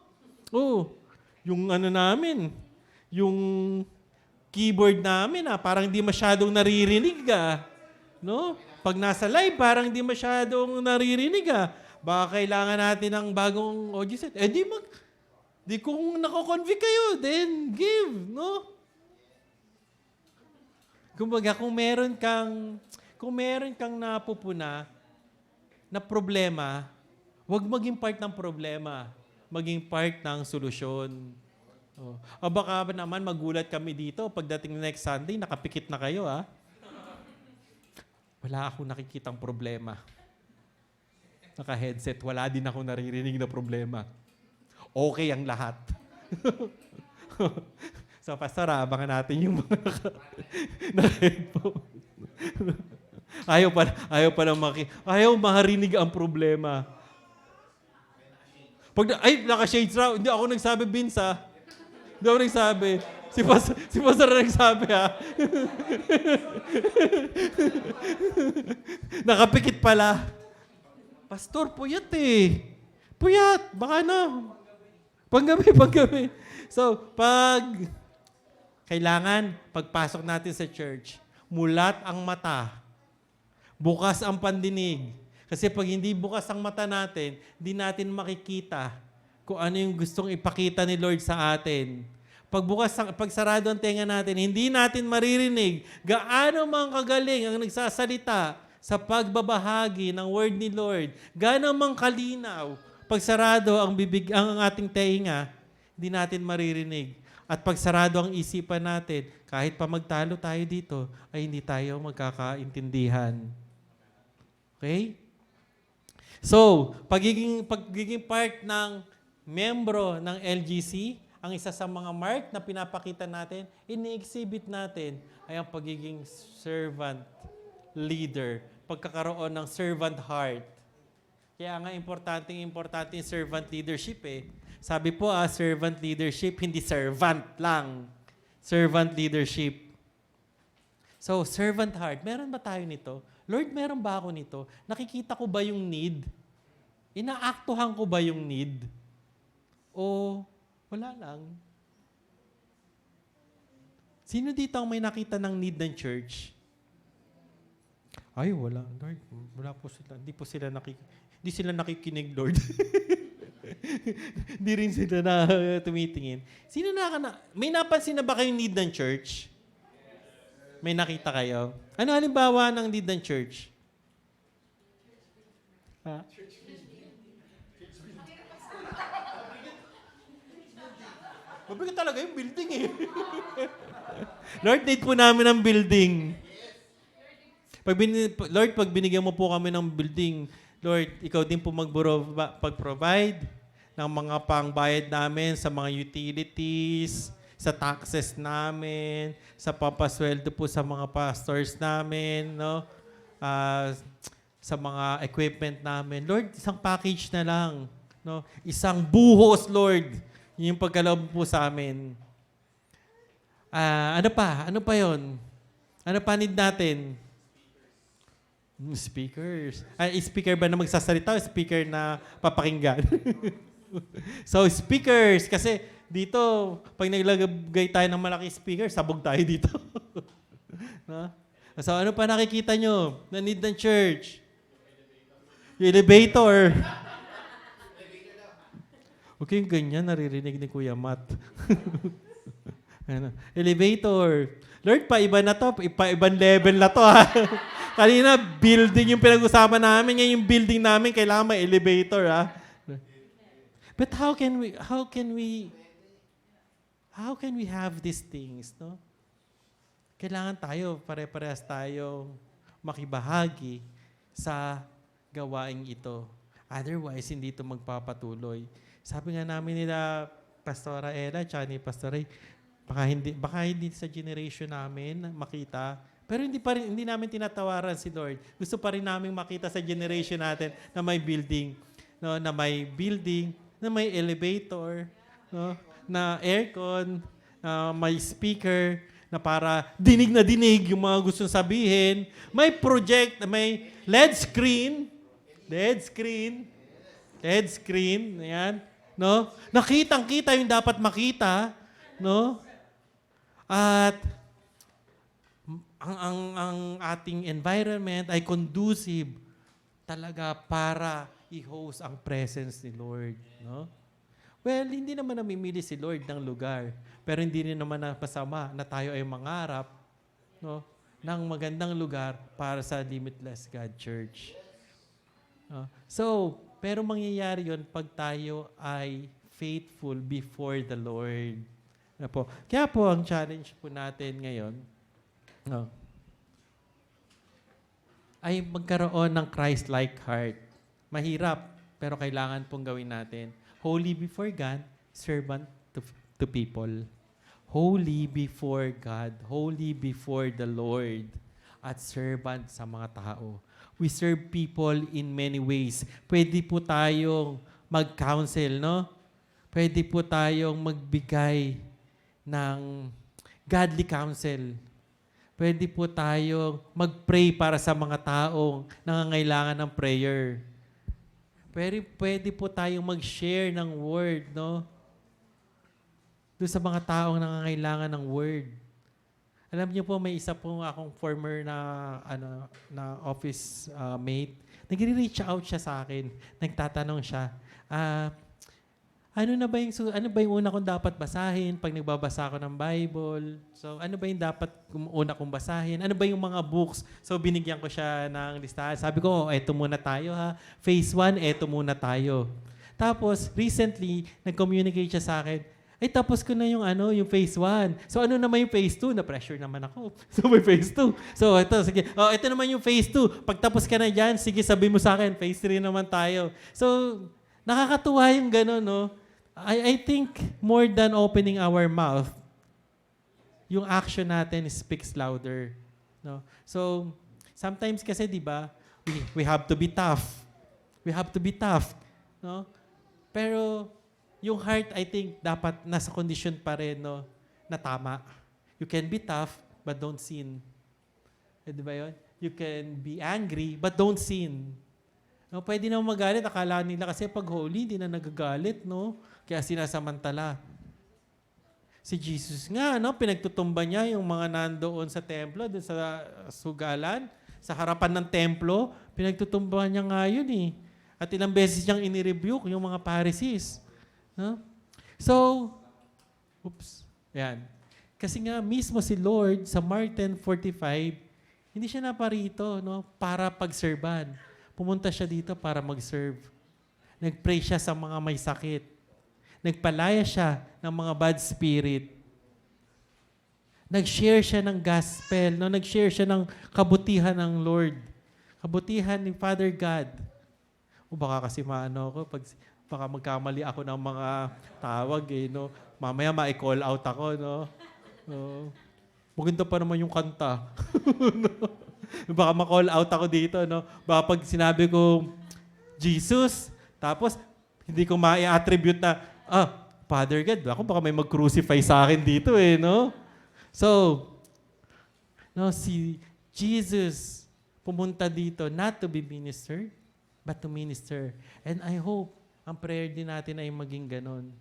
Oh, yung namin, yung keyboard namin, parang hindi masyadong naririnig, no? Pag nasa live, parang hindi masyadong naririnig, Baka kailangan natin ng bagong audio set. Di kung nako-convict kayo, then give, no? Kumbaga, kung meron kang napupuna na problema, huwag maging part ng problema, maging part ng solusyon. O baka naman magulat kami dito, pagdating next Sunday, nakapikit na kayo, Wala akong nakikitang problema. Naka-headset, wala din ako naririnig na problema. Okay ang lahat. So, Pastor, abangan natin yung mga naka-headphone. Ayaw marinig ang problema. Naka-shades raw. Hindi ako nagsabi, Vince, Hindi ako nagsabi. Si Pastor nagsabi, Nakapikit pala. Pastor, puyat eh. Puyat. Baka na. Panggabi. So, kailangan, pagpasok natin sa church, mulat ang mata. Bukas ang pandinig. Kasi pag hindi bukas ang mata natin, hindi natin makikita kung ano yung gustong ipakita ni Lord sa atin. Pag sarado ang tenga natin, hindi natin maririnig gaano mang kagaling ang nagsasalita sa pagbabahagi ng word ni Lord. Gaano mang kalinaw. Pag sarado ang ating tenga, hindi natin maririnig. At pag sarado ang isipan natin, kahit pa magtalo tayo dito, ay hindi tayo magkakaintindihan. Okay? So, pagiging part ng membro ng LGC, ang isa sa mga mark na pinapakita natin, ini-exhibit natin ay ang pagiging servant leader, pagkakaroon ng servant heart. Kaya nga importante yung servant leadership eh. Sabi po servant leadership, hindi servant lang. Servant leadership. So, servant heart, meron ba tayo nito? Lord, meron ba ako nito? Nakikita ko ba yung need? Inaaktuhan ko ba yung need? O wala lang? Sino dito ang may nakita ng need ng church? Ay, wala. Lord, wala po sila. Hindi sila nakikinig, Lord. Hindi rin sila na tumitingin. May napansin na ba kayong need ng church? May nakita kayo? Ano halimbawa ng need ng church? Mabigat talaga yung building eh. Lord, need po namin ng building. Lord, pag binigyan mo po kami ng building, Lord, ikaw din po pag-provide ng mga pangbayad namin sa mga utilities, sa taxes namin, sa papasweldo po sa mga pastors namin, no? Sa mga equipment namin. Lord, isang package na lang. No? Isang buhos, Lord. Yung pagkaloob po sa amin. Ano pa? Ano pa yon? Ano pa need natin? Speakers. Speaker ba na magsasalita o speaker na papakinggan? So, speakers. Kasi dito, pag naglagay tayo ng malaki speaker, sabog tayo dito. No? So, ano pa nakikita nyo na need ng church? Yung elevator. Okay, yung ganyan, naririnig ni Kuya Matt. Elevator. Lord, paiba na to. Paiban level na to, Kanina, building yung pinag-usapan namin. Ngayon yung building namin, kailangan may elevator, ha? But how can we have these things, no? Kailangan tayo, pare-parehas tayong makibahagi sa gawaing ito. Otherwise, hindi ito magpapatuloy. Sabi nga namin nila, Pastora Ella, tsaka ni Pastor Ray, baka hindi sa generation namin makita. Pero hindi namin tinatawaran si Lord. Gusto pa rin namin makita sa generation natin na may building, no, na may elevator, no, na aircon, may speaker, na para dinig na dinig yung mga gustong sabihin. May project, may LED screen, ayan, no? Nakitang-kita yung dapat makita, no? At ang ating environment ay conducive talaga para i-host ang presence ni Lord, no? Well, hindi naman namimili si Lord ng lugar, pero hindi rin naman napasama na tayo ay mangarap, no, ng magandang lugar para sa Limitless God Church. So, pero mangyayari yun pag tayo ay faithful before the Lord. Na po. Kaya po, ang challenge po natin ngayon, no, ay magkaroon ng Christ-like heart. Mahirap, pero kailangan pong gawin natin. Holy before God, servant to people. Holy before God, holy before the Lord, at servant sa mga tao. We serve people in many ways. Pwede po tayong mag-counsel, no? Pwede po tayong magbigay ng godly counsel. Pwede po tayong mag-pray para sa mga taong nangangailangan ng prayer. Pwede po tayong mag-share ng word, no? Doon sa mga taong nangangailangan ng word. Alam niyo po, may isa po akong former na office mate. Nag-reach out siya sa akin. Nagtatanong siya, ano ba yung una kong dapat basahin pag nagbabasa ako ng Bible? So, ano ba yung dapat una kong basahin? Ano ba yung mga books? So, binigyan ko siya ng listahan. Sabi ko, eto muna tayo ha. Phase 1, eto muna tayo. Tapos, recently, nag-communicate siya sa akin, tapos ko na yung phase 1. So, ano naman yung phase 2? Na-pressure naman ako. So, may phase 2. So, sige. Ito naman yung phase 2. Pagtapos ka na dyan, sige, sabi mo sa akin, phase 3 naman tayo. So, nakakatuwa yung gano'n, no? I think more than opening our mouth, yung action natin speaks louder. No? So, sometimes kasi, di ba, we have to be tough. We have to be tough. No? Pero, yung heart, I think, dapat nasa condition pa rin, no, na tama. You can be tough, but don't sin. Di ba yun? You can be angry, but don't sin. No, pwede naman magalit. Akala nila kasi pag holy, hindi na nagagalit, no? Kaya sinasamantala. Si Jesus nga, no, pinagtutumba niya yung mga nandoon sa templo, doon sa sugalan, sa harapan ng templo, pinagtutumba niya nga yun eh. At ilang beses niyang inirebuke yung mga Pharisees. No? So, yan. Kasi nga, mismo si Lord, sa Mark 10:45, hindi siya naparito, no, para pagserban. Pumunta siya dito para mag-serve. Nag-pray siya sa mga may sakit. Nagpalaya siya ng mga bad spirit. Nag-share siya ng gospel. No? Nag-share siya ng kabutihan ng Lord. Kabutihan ni Father God. O baka kasi baka magkamali ako ng mga tawag eh. No? Mamaya ma-call out ako. No? Maganda pa naman yung kanta. No? Baka ma-call out ako dito, no? Baka pag sinabi ko, Jesus, tapos hindi ko ma-attribute na, Father God, ako baka may mag-crucify sa akin dito eh, no? So, no, si Jesus pumunta dito not to be ministered, but to minister. And I hope, ang prayer din natin ay maging ganon.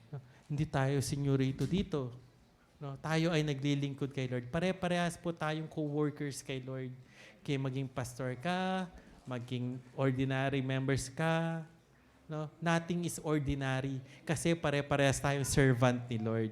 No? Hindi tayo senyorito dito. No, tayo ay naglilingkod kay Lord. Pare-parehas po tayong co-workers kay Lord. Kaya maging pastor ka, maging ordinary members ka. No? Nothing is ordinary kasi pare-parehas tayong servant ni Lord.